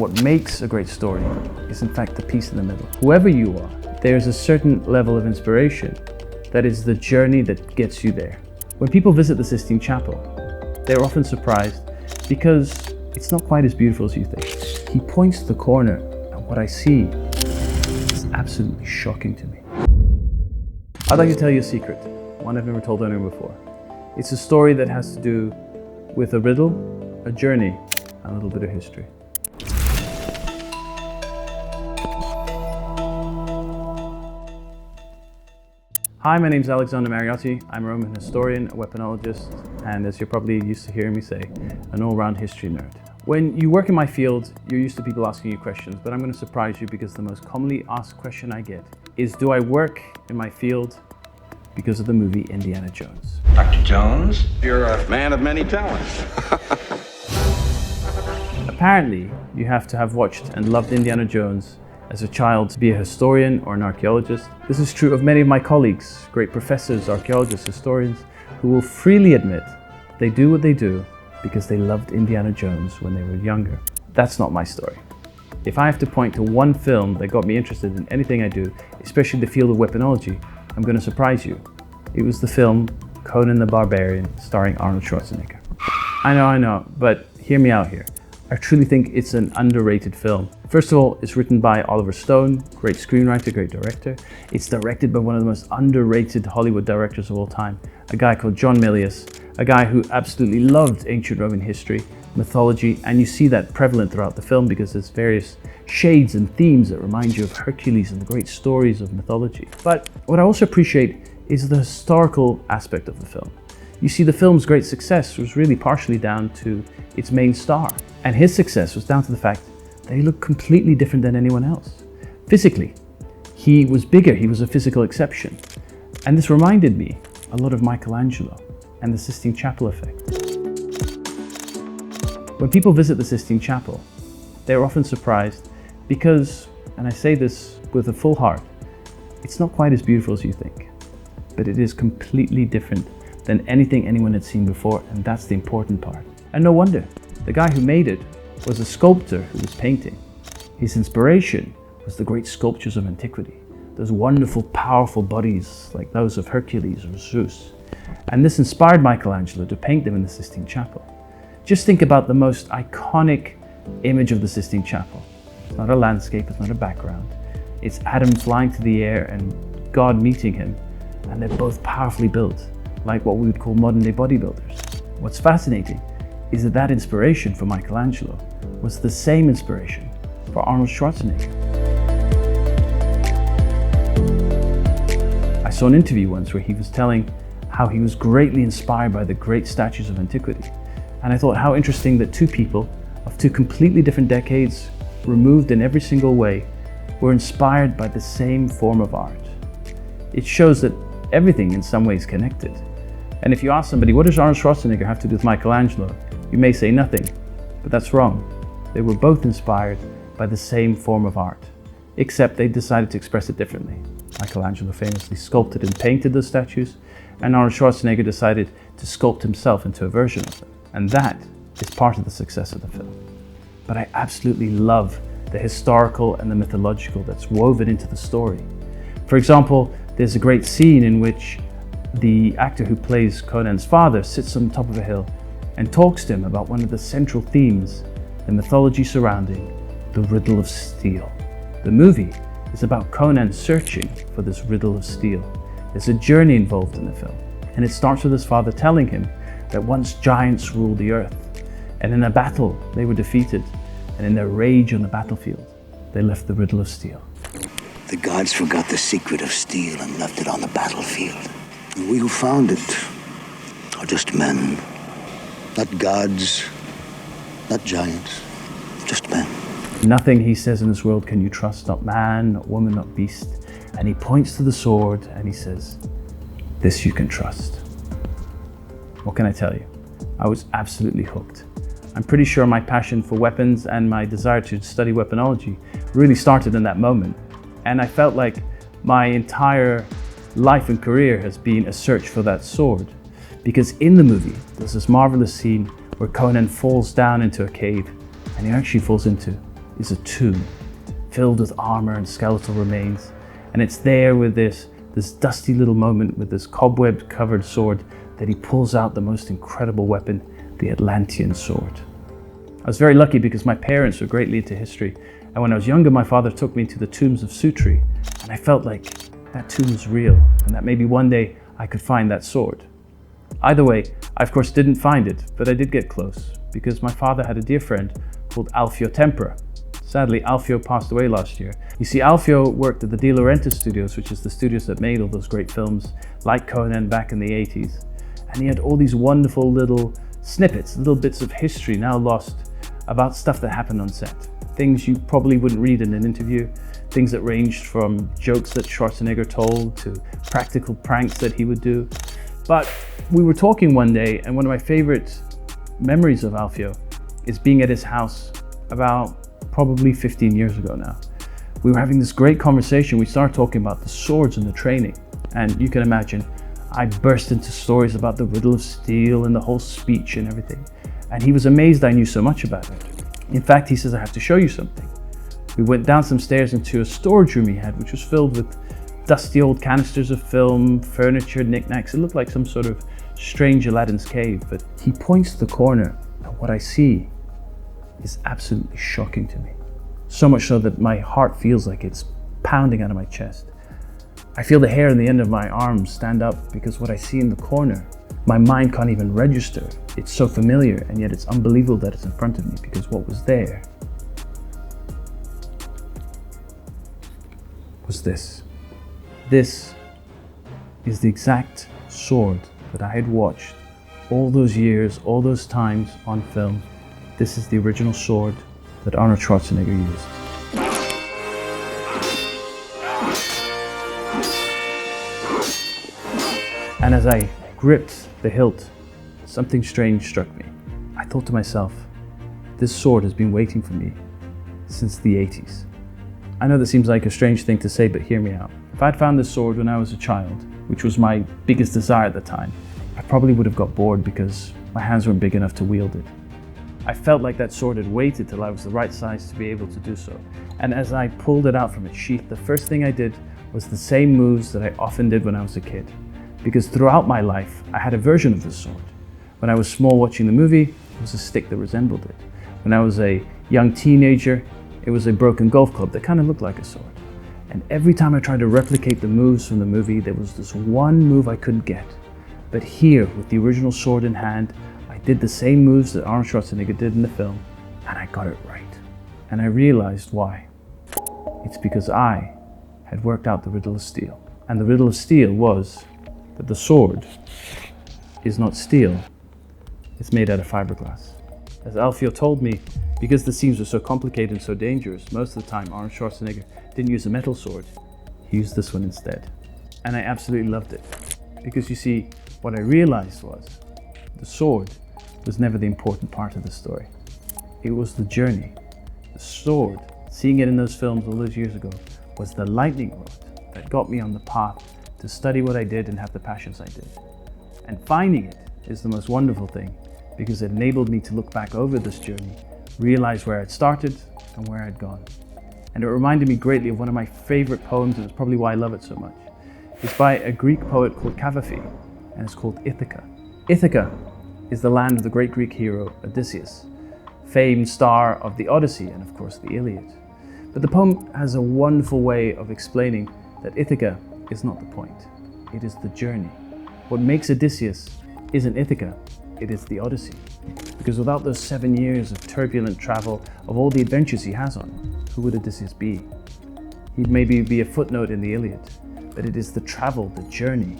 What makes a great story is in fact the piece in the middle. Whoever you are, there's a certain level of inspiration that is the journey that gets you there. When people visit the Sistine Chapel, they're often surprised because it's not quite as beautiful as you think. He points to the corner and what I see is absolutely shocking to me. I'd like to tell you a secret, one I've never told anyone before. It's a story that has to do with a riddle, a journey, and a little bit of history. Hi, my name is Alexander Mariotti. I'm a Roman historian, a weaponologist, and as you're probably used to hearing me say, an all-round history nerd. When you work in my field, you're used to people asking you questions, but I'm going to surprise you because the most commonly asked question I get is, do I work in my field because of the movie Indiana Jones? Dr. Jones, you're a man of many talents. Apparently, you have to have watched and loved Indiana Jones as a child to be a historian or an archaeologist. This is true of many of my colleagues, great professors, archaeologists, historians, who will freely admit they do what they do because they loved Indiana Jones when they were younger. That's not my story. If I have to point to one film that got me interested in anything I do, especially the field of weaponology, I'm going to surprise you. It was the film Conan the Barbarian, starring Arnold Schwarzenegger. I know, but hear me out here. I truly think it's an underrated film. First of all, it's written by Oliver Stone, great screenwriter, great director. It's directed by one of the most underrated Hollywood directors of all time, a guy called John Milius, a guy who absolutely loved ancient Roman history, mythology, and you see that prevalent throughout the film because there's various shades and themes that remind you of Hercules and the great stories of mythology. But what I also appreciate is the historical aspect of the film. You see, the film's great success was really partially down to its main star. And his success was down to the fact that he looked completely different than anyone else. Physically, he was bigger, he was a physical exception. And this reminded me a lot of Michelangelo and the Sistine Chapel effect. When people visit the Sistine Chapel, they're often surprised because, and I say this with a full heart, it's not quite as beautiful as you think, but it is completely different than anything anyone had seen before, and that's the important part. And no wonder. The guy who made it was a sculptor who was painting. His inspiration was the great sculptures of antiquity, those wonderful, powerful bodies like those of Hercules or Zeus. And this inspired Michelangelo to paint them in the Sistine Chapel. Just think about the most iconic image of the Sistine Chapel. It's not a landscape, it's not a background. It's Adam flying through the air and God meeting him, and they're both powerfully built, like what we would call modern-day bodybuilders. What's fascinating is that inspiration for Michelangelo was the same inspiration for Arnold Schwarzenegger. I saw an interview once where he was telling how he was greatly inspired by the great statues of antiquity. And I thought how interesting that two people of two completely different decades, removed in every single way, were inspired by the same form of art. It shows that everything in some ways connected. And if you ask somebody, what does Arnold Schwarzenegger have to do with Michelangelo? You may say nothing, but that's wrong. They were both inspired by the same form of art, except they decided to express it differently. Michelangelo famously sculpted and painted those statues, and Arnold Schwarzenegger decided to sculpt himself into a version of them. And that is part of the success of the film. But I absolutely love the historical and the mythological that's woven into the story. For example, there's a great scene in which the actor who plays Conan's father sits on top of a hill and talks to him about one of the central themes, the mythology surrounding the riddle of steel. The movie is about Conan searching for this riddle of steel. There's a journey involved in the film, and it starts with his father telling him that once giants ruled the earth, and in a battle they were defeated, and in their rage on the battlefield, they left the riddle of steel. The gods forgot the secret of steel and left it on the battlefield. And we who found it are just men. Not gods, not giants, just men. Nothing, he says, in this world can you trust, not man, not woman, not beast. And he points to the sword and he says, this you can trust. What can I tell you? I was absolutely hooked. I'm pretty sure my passion for weapons and my desire to study weaponology really started in that moment. And I felt like my entire life and career has been a search for that sword. Because in the movie, there's this marvelous scene where Conan falls down into a cave, and he actually falls into is a tomb filled with armor and skeletal remains. And it's there with this dusty little moment with this cobweb covered sword that he pulls out the most incredible weapon, the Atlantean sword. I was very lucky because my parents were greatly into history. And when I was younger, my father took me to the tombs of Sutri. And I felt like that tomb was real and that maybe one day I could find that sword. Either way, I of course didn't find it, but I did get close because my father had a dear friend called Alfio Tempera. Sadly, Alfio passed away last year. You see, Alfio worked at the De Laurentiis studios, which is the studios that made all those great films like Conan back in the 80s. And he had all these wonderful little snippets, little bits of history now lost about stuff that happened on set. Things you probably wouldn't read in an interview, things that ranged from jokes that Schwarzenegger told to practical pranks that he would do. But we were talking one day, and one of my favorite memories of Alfio is being at his house about probably 15 years ago now. We were having this great conversation. We started talking about the swords and the training. And you can imagine, I burst into stories about the riddle of steel and the whole speech and everything. And he was amazed I knew so much about it. In fact, he says, I have to show you something. We went down some stairs into a storage room he had, which was filled with dusty old canisters of film, furniture, knickknacks. It looked like some sort of strange Aladdin's cave. But he points to the corner, and what I see is absolutely shocking to me. So much so that my heart feels like it's pounding out of my chest. I feel the hair on the end of my arms stand up because what I see in the corner, my mind can't even register. It's so familiar, and yet it's unbelievable that it's in front of me because what was there was this. This is the exact sword that I had watched all those years, all those times on film. This is the original sword that Arnold Schwarzenegger used. And as I gripped the hilt, something strange struck me. I thought to myself, this sword has been waiting for me since the 80s. I know that seems like a strange thing to say, but hear me out. If I'd found this sword when I was a child, which was my biggest desire at the time, I probably would have got bored because my hands weren't big enough to wield it. I felt like that sword had waited till I was the right size to be able to do so. And as I pulled it out from its sheath, the first thing I did was the same moves that I often did when I was a kid. Because throughout my life, I had a version of this sword. When I was small watching the movie, it was a stick that resembled it. When I was a young teenager, it was a broken golf club that kind of looked like a sword. And every time I tried to replicate the moves from the movie, there was this one move I couldn't get. But here, with the original sword in hand, I did the same moves that Arnold Schwarzenegger did in the film, and I got it right. And I realized why. It's because I had worked out the riddle of steel. And the riddle of steel was that the sword is not steel, it's made out of fiberglass. As Alfio told me, because the seams were so complicated and so dangerous, most of the time Arnold Schwarzenegger didn't use a metal sword, he used this one instead. And I absolutely loved it. Because you see, what I realized was, the sword was never the important part of the story. It was the journey. The sword, seeing it in those films all those years ago, was the lightning rod that got me on the path to study what I did and have the passions I did. And finding it is the most wonderful thing because it enabled me to look back over this journey, realize where I'd started and where I'd gone. And it reminded me greatly of one of my favorite poems, and it's probably why I love it so much. It's by a Greek poet called Cavaphi, and it's called Ithaca. Ithaca is the land of the great Greek hero Odysseus, famed star of the Odyssey and of course the Iliad. But the poem has a wonderful way of explaining that Ithaca is not the point, it is the journey. What makes Odysseus isn't Ithaca, it is the Odyssey. Because without those 7 years of turbulent travel, of all the adventures he has on, who would Odysseus be? He'd maybe be a footnote in the Iliad, but it is the travel, the journey,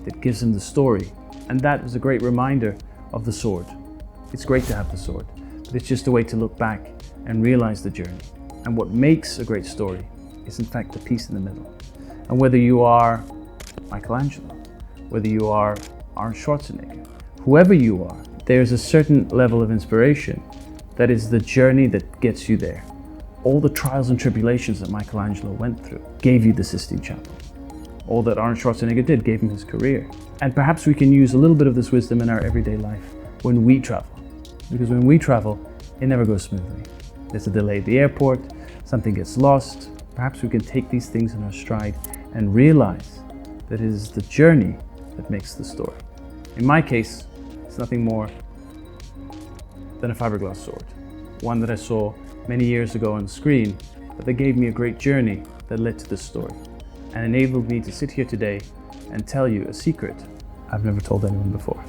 that gives him the story. And that was a great reminder of the sword. It's great to have the sword, but it's just a way to look back and realize the journey. And what makes a great story is in fact the piece in the middle. And whether you are Michelangelo, whether you are Arnold Schwarzenegger, whoever you are, there's a certain level of inspiration that is the journey that gets you there. All the trials and tribulations that Michelangelo went through gave you the Sistine Chapel. All that Arnold Schwarzenegger did gave him his career. And perhaps we can use a little bit of this wisdom in our everyday life when we travel. Because when we travel, it never goes smoothly. there's a delay at the airport, something gets lost, perhaps we can take these things in our stride and realize that it is the journey that makes the story. In my case, it's nothing more than a fiberglass sword, one that I saw many years ago on screen, but that gave me a great journey that led to this story and enabled me to sit here today and tell you a secret I've never told anyone before.